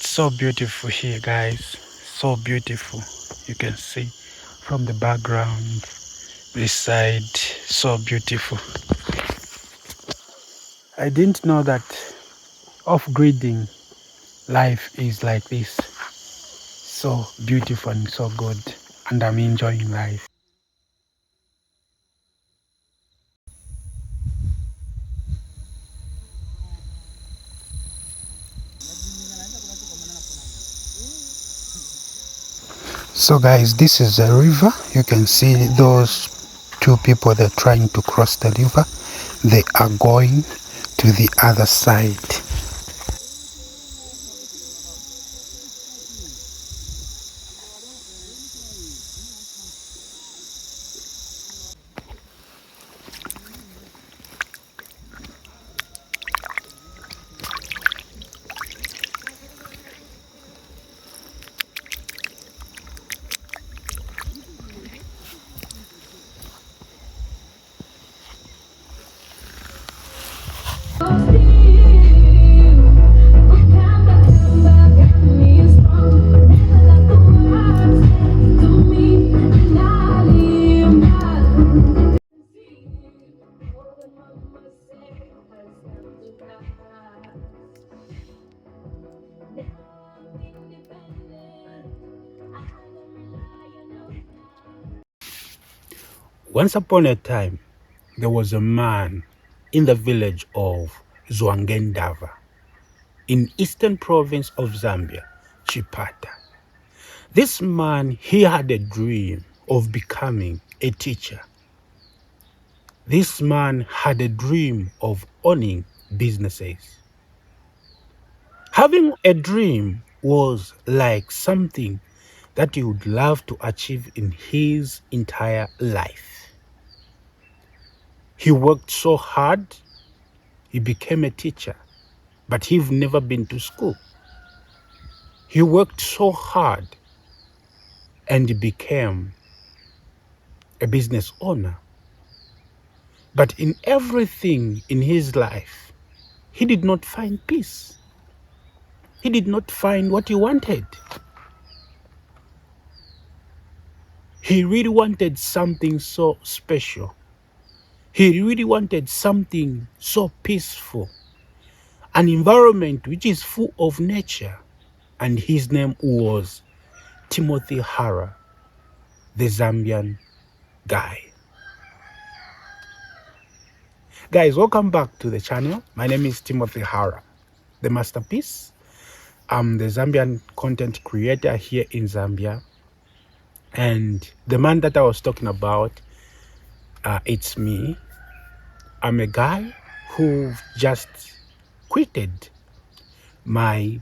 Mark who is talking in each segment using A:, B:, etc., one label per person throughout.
A: so beautiful here, guys. So beautiful. You can see from the background, this side, so beautiful. I didn't know that off-gridding life is like this. So beautiful and so good. And I'm enjoying life. So guys, this is a river. You can see those two people, they're trying to cross the river. They are going to the other side. Once upon a time, there was a man in the village of Zwangendava in eastern province of Zambia, Chipata. This man, he had a dream of becoming a teacher. This man had a dream of owning businesses. Having a dream was like something that he would love to achieve in his entire life. He worked so hard, he became a teacher, but he'd never been to school. He worked so hard and he became a business owner. But in everything in his life, he did not find peace. He did not find what he wanted. He really wanted something so special. He really wanted something so peaceful. An environment which is full of nature. And his name was Timothy Hara, the Zambian guy. Guys, welcome back to the channel. My name is Timothy Hara, the masterpiece. I'm the Zambian content creator here in Zambia. And the man that I was talking about, it's me. I'm a guy who just quitted my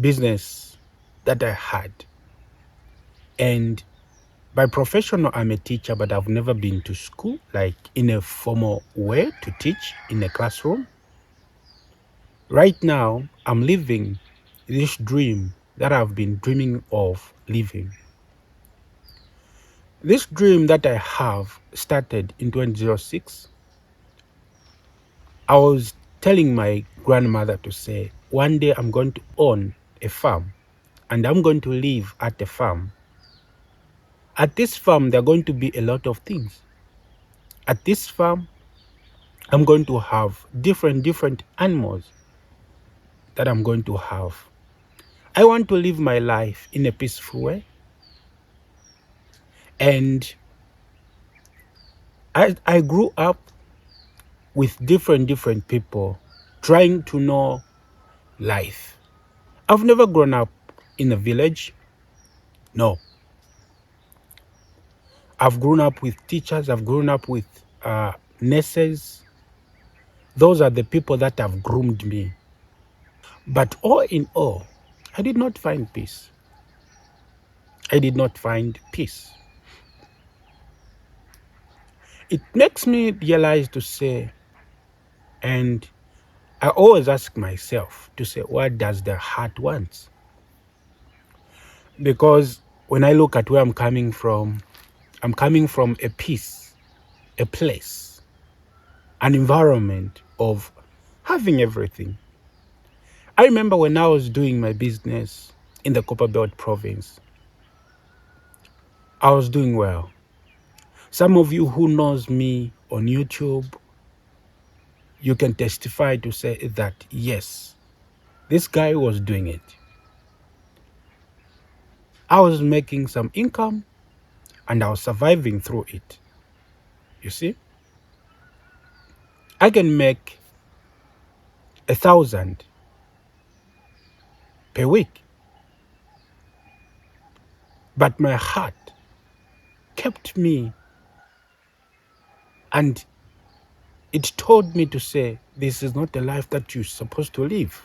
A: business that I had. And by profession, I'm a teacher, but I've never been to school, like in a formal way to teach in a classroom. Right now, I'm living this dream that I've been dreaming of living. This dream that I have started in 2006. I was telling my grandmother to say, one day I'm going to own a farm and I'm going to live at the farm. At this farm, there are going to be a lot of things. At this farm, I'm going to have different animals that I'm going to have. I want to live my life in a peaceful way. And I grew up with different people trying to know life. I've never grown up in a village. No. I've grown up with teachers. I've grown up with nurses. Those are the people that have groomed me. But all in all, I did not find peace. I did not find peace. It makes me realize to say, and I always ask myself to say, what does the heart want? Because when I look at where I'm coming from a peace, a place, an environment of having everything. I remember when I was doing my business in the Copperbelt province, I was doing well. Some of you who knows me on YouTube, you can testify to say that, yes, this guy was doing it. I was making some income and I was surviving through it. You see, I can make 1,000 per week, but my heart kept me and it told me to say, this is not the life that you're supposed to live.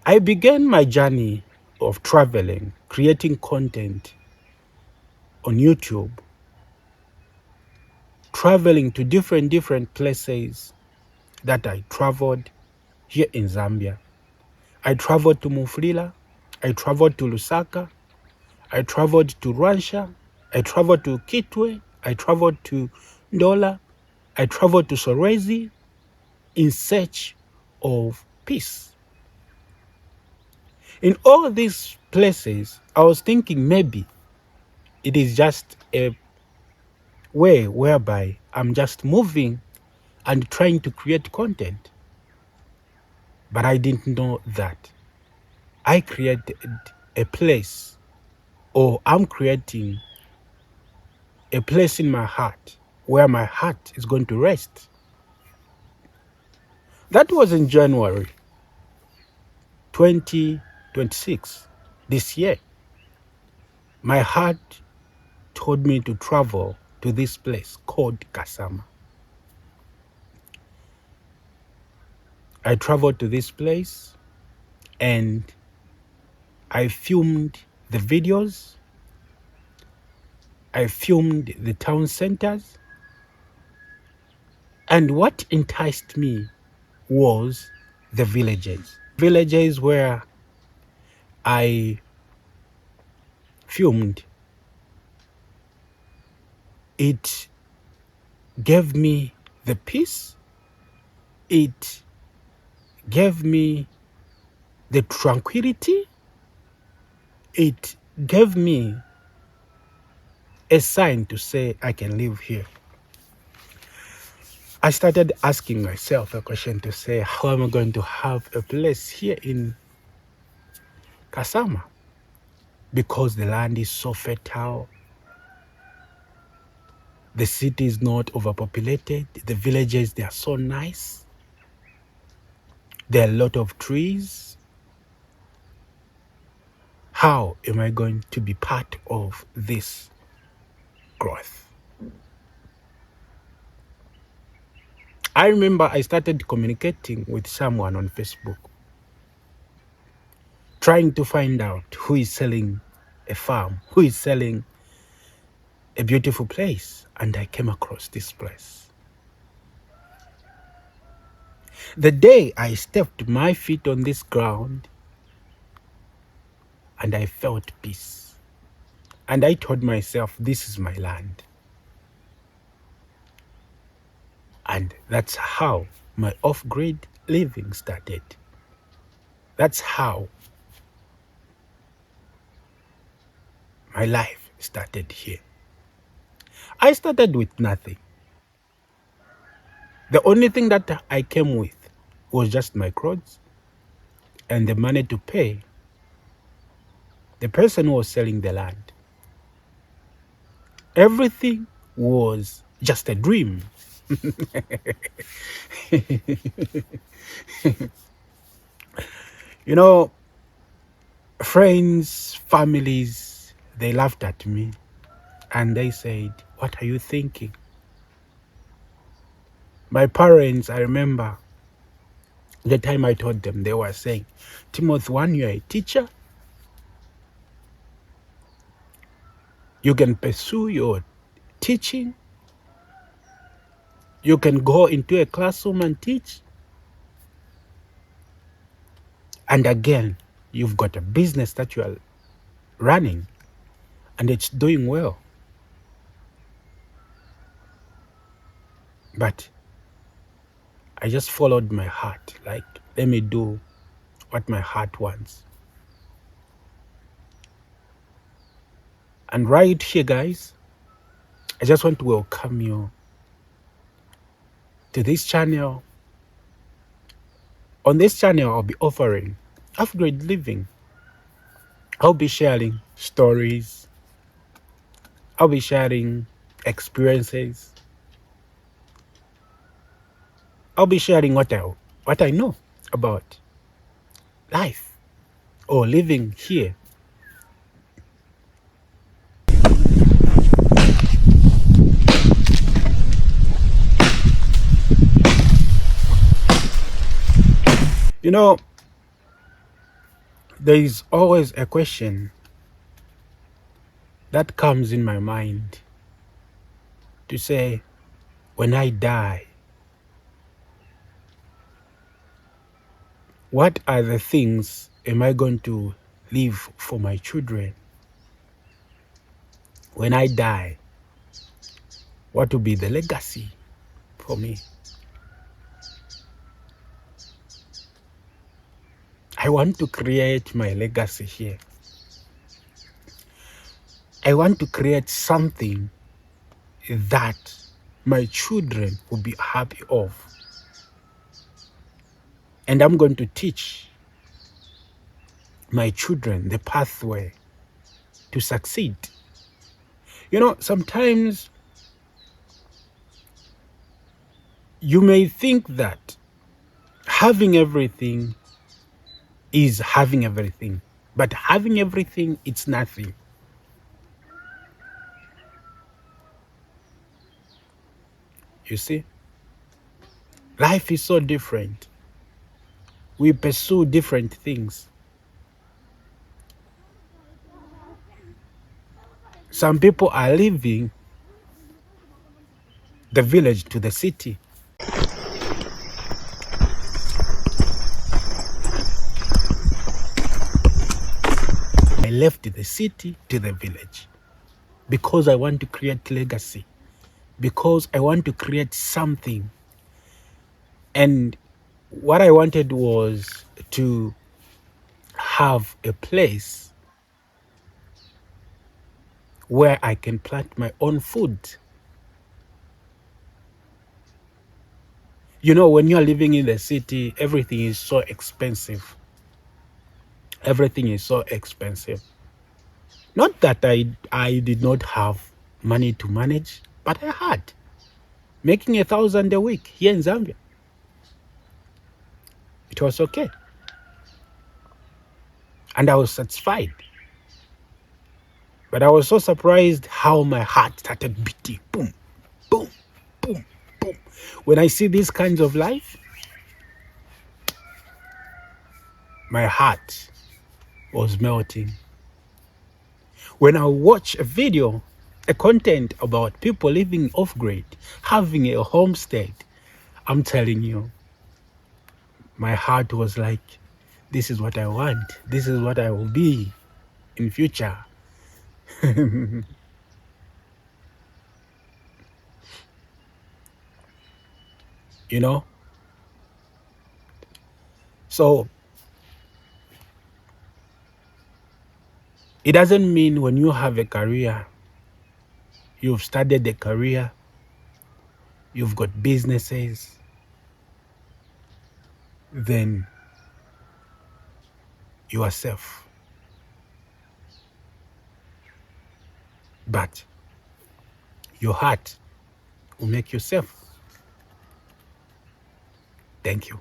A: I began my journey of traveling, creating content on YouTube, traveling to different places that I traveled here in Zambia. I traveled to Mufulira, I traveled to Lusaka, I traveled to Ransha, I traveled to Kitwe, I traveled to Ndola, I traveled to Sorezi in search of peace. In all these places, I was thinking maybe it is just a way whereby I'm just moving and trying to create content. But I didn't know that I created a place, or I'm creating a place in my heart where my heart is going to rest. That was in January 2026, this year. My heart told me to travel to this place called Kasama. I traveled to this place and I filmed the videos. I filmed the town centers. And what enticed me was the villages. Villages where I filmed. It gave me the peace. It gave me the tranquility. It gave me a sign to say I can live here. I started asking myself a question to say, how am I going to have a place here in Kasama? Because the land is so fertile. The city is not overpopulated. The villages, they are so nice. There are a lot of trees. How am I going to be part of this growth? I remember I started communicating with someone on Facebook, trying to find out who is selling a farm, who is selling a beautiful place, and I came across this place. The day I stepped my feet on this ground and I felt peace, and I told myself, this is my land. And that's how my off-grid living started. That's how my life started here. I started with nothing. The only thing that I came with was just my clothes and the money to pay the person who was selling the land. Everything was just a dream. You know, friends, families, they laughed at me and they said, what are you thinking? My parents, I remember the time I told them, they were saying, Timothy, one, you're a teacher. You can pursue your teaching. You can go into a classroom and teach. And again, you've got a business that you are running and it's doing well. But I just followed my heart. Like, let me do what my heart wants. And right here, guys, I just want to welcome you to this channel. On this channel, I'll be offering off-grid living. I'll be sharing stories. I'll be sharing experiences. I'll be sharing what I know about life or living here. You know, there is always a question that comes in my mind to say, when I die, what are the things am I going to leave for my children? When I die, what will be the legacy for me? I want to create my legacy here. I want to create something that my children will be happy of. And I'm going to teach my children the pathway to succeed. You know, sometimes you may think that having everything is having everything, but having everything, it's nothing. You see, life is so different. We pursue different things. Some people are leaving the village to the city. I left the city to the village because I want to create legacy, because I want to create something. And what I wanted was to have a place where I can plant my own food. You know, when you're living in the city, everything is so expensive. Everything is so expensive. Not that I did not have money to manage, but I had. Making 1,000 a week here in Zambia, it was okay. And I was satisfied. But I was so surprised how my heart started beating. Boom, boom, boom, boom. When I see these kinds of life, my heart was melting. When I watch a video, a content about people living off-grid, having a homestead, I'm telling you, my heart was like, this is what I want. This is what I will be in future. You know? So, it doesn't mean when you have a career, you've started a career, you've got businesses, then you are safe. But your heart will make you safe. Thank you.